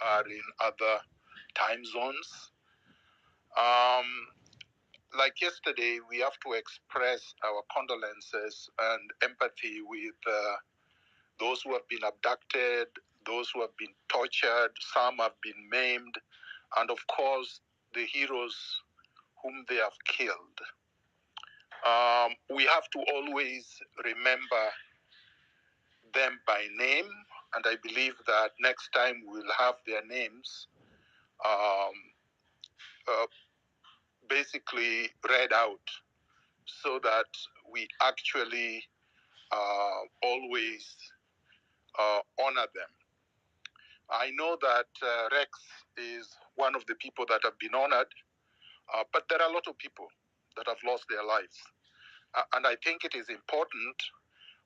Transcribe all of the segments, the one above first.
are in other time zones. Like yesterday, we have to express our condolences and empathy with those who have been abducted, those who have been tortured, some have been maimed, and of course, the heroes whom they have killed. We have to always remember them by name, and I believe that next time we'll have their names basically read out so that we actually always honor them. I know that Rex is one of the people that have been honored, but there are a lot of people that have lost their lives. And I think it is important,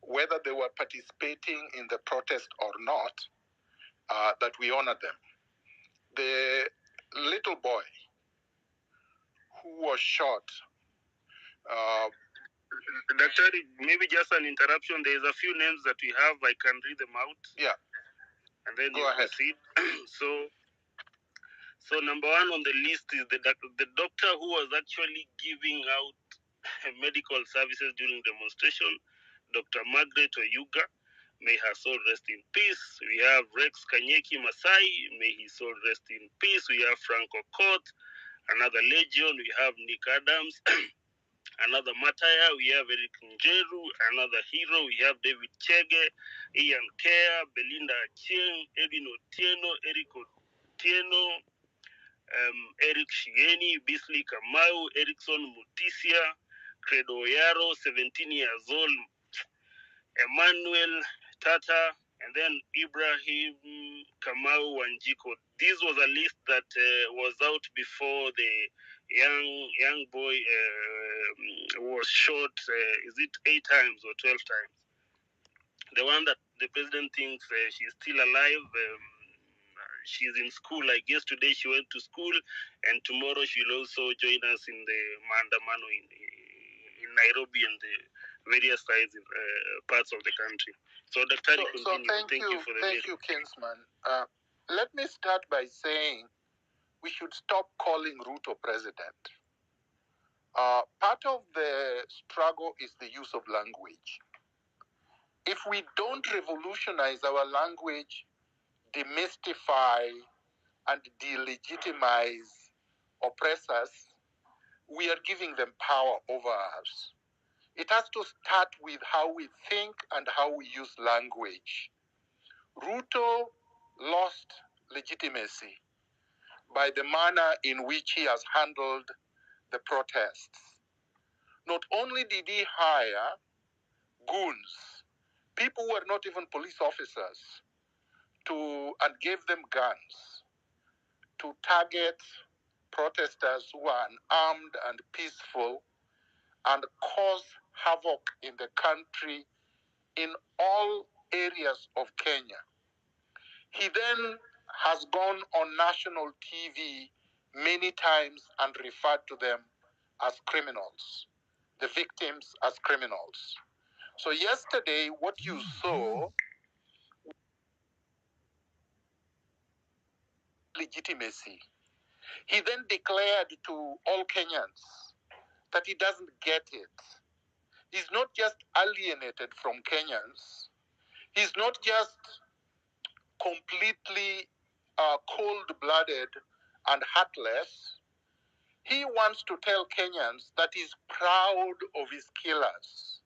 whether they were participating in the protest or not, that we honor them. The little boy who was shot. Doctor, maybe just an interruption. There's a few names that we have. I can read them out. Yeah. And then go ahead. Proceed. So number one on the list is the doctor who was actually giving out medical services during demonstration, Dr. Margaret Oyuga. May her soul rest in peace. We have Rex Kanyeki Masai. May his soul rest in peace. We have Frank Okot, another legion. We have Nick Adams, another Mataya. We have Eric Njeru, another hero. We have David Chege, Ian Kea, Belinda Achieng, Edwin Otieno, Eric Otieno, Eric Shieni, Bisley Kamau, Erickson Mutisia, Credo Oyaro, 17 years old, Emmanuel Tata, and then Ibrahim Kamau Wanjiko. This was a list that was out before the young boy was shot, is it 8 times or 12 times? The one that the president thinks she's still alive. She's in school. I guess today she went to school, and tomorrow she'll also join us in the Maandamano in Nairobi and the various sides parts of the country. So, Dr. Thank you for the Thank you, Kinsman. Let me start by saying we should stop calling Ruto president. Part of the struggle is the use of language. If we don't revolutionize our language, demystify and delegitimize oppressors, we are giving them power over us. It has to start with how we think and how we use language. Ruto lost legitimacy by the manner in which he has handled the protests. Not only did he hire goons, people who were not even police officers, and gave them guns to target protesters who are unarmed and peaceful and cause havoc in the country in all areas of Kenya. He then has gone on national TV many times and referred to them as criminals, the victims as criminals. So yesterday, what you saw, legitimacy. He then declared to all Kenyans that he doesn't get it. He's not just alienated from Kenyans. He's not just completely cold-blooded and heartless. He wants to tell Kenyans that he's proud of his killers,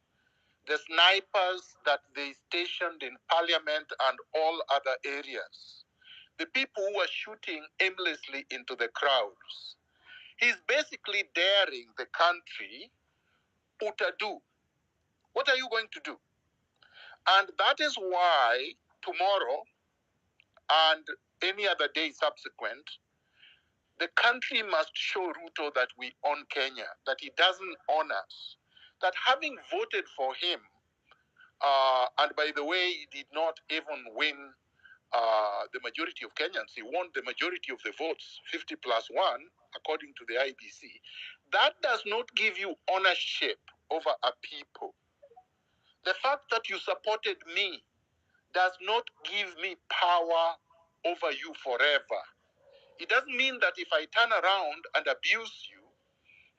the snipers that they stationed in Parliament and all other areas, the people who are shooting aimlessly into the crowds. He's basically daring the country, utadu. What are you going to do? And that is why tomorrow and any other day subsequent, the country must show Ruto that we own Kenya, that he doesn't own us, that having voted for him, and by the way, he did not even win the majority of Kenyans. He won the majority of the votes, 50+1, according to the IBC. That does not give you ownership over a people. The fact that you supported me does not give me power over you forever. It doesn't mean that if I turn around and abuse you,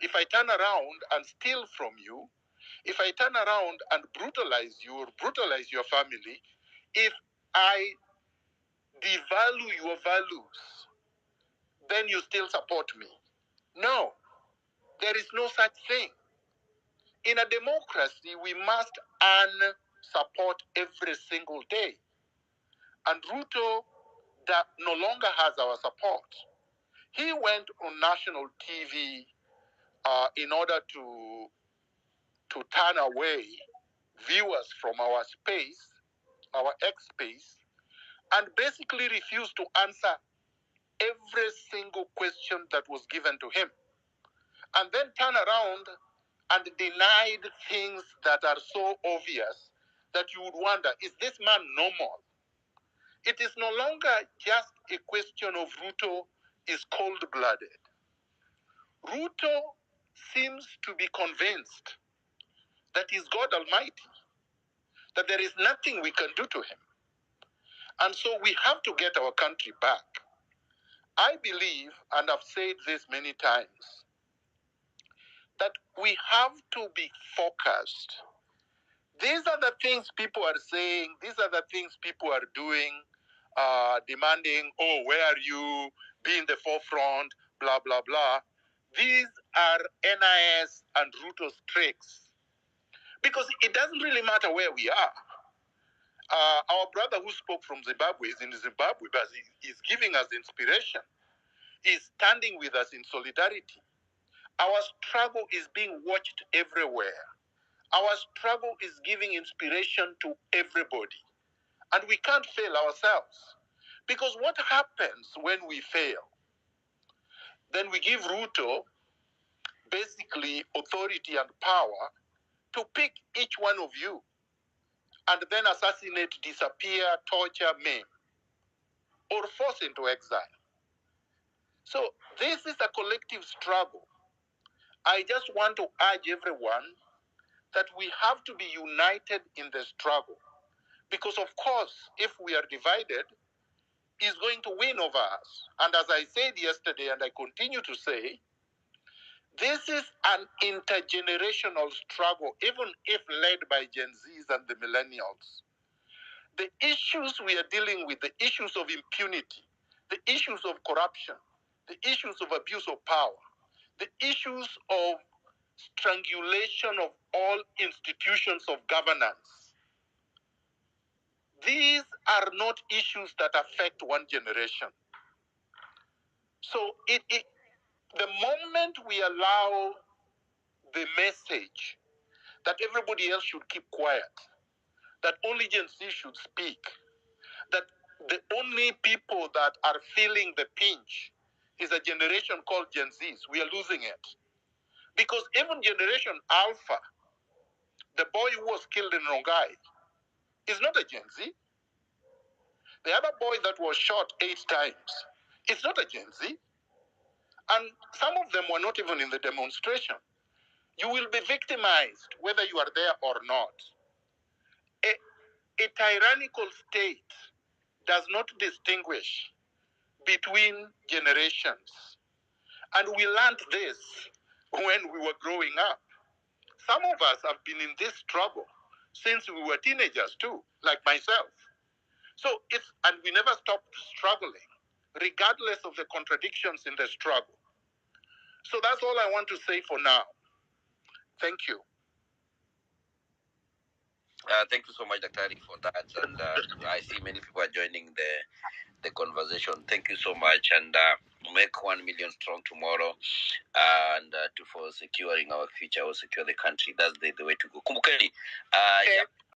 if I turn around and steal from you, if I turn around and brutalize you or brutalize your family, if I devalue your values, then you still support me. No, there is no such thing. In a democracy, we must earn support every single day. And Ruto that no longer has our support. He went on national TV in order to turn away viewers from our space, our X space, and basically refused to answer every single question that was given to him. And then turn around and denied things that are so obvious that you would wonder, is this man normal? It is no longer just a question of Ruto is cold-blooded. Ruto seems to be convinced that he's God Almighty, that there is nothing we can do to him. And so we have to get our country back. I believe, and I've said this many times, that we have to be focused. These are the things people are saying, these are the things people are doing, demanding, oh, where are you? Be in the forefront, blah, blah, blah. These are NIS and Ruto's tricks. Because it doesn't really matter where we are. Our brother who spoke from Zimbabwe is in Zimbabwe, but he's giving us inspiration. He's standing with us in solidarity. Our struggle is being watched everywhere. Our struggle is giving inspiration to everybody. And we can't fail ourselves. Because what happens when we fail? Then we give Ruto basically authority and power to pick each one of you and then assassinate, disappear, torture, maim, or force into exile. So this is a collective struggle. I just want to urge everyone that we have to be united in the struggle. Because of course, if we are divided, he's going to win over us. And as I said yesterday, and I continue to say, this is an intergenerational struggle, even if led by Gen Zs and the millennials. The issues we are dealing with, the issues of impunity, the issues of corruption, the issues of abuse of power, the issues of strangulation of all institutions of governance, these are not issues that affect one generation. So the moment we allow the message that everybody else should keep quiet, that only Gen Z should speak, that the only people that are feeling the pinch is a generation called Gen Zs, we are losing it. Because even Generation Alpha, the boy who was killed in Rongai, is not a Gen Z. The other boy that was shot 8 times, it's not a Gen Z. And some of them were not even in the demonstration. You will be victimized whether you are there or not. A tyrannical state does not distinguish between generations. And we learned this when we were growing up. Some of us have been in this struggle since we were teenagers too, like myself. So and we never stopped struggling, regardless of the contradictions in the struggle. So that's all I want to say for now. Thank you. Thank you so much, Dr. Ari, for that. And I see many people are joining the conversation. Thank you so much. And make 1 million strong tomorrow, and for securing our future or secure the country. That's the way to go. Kumbukeni,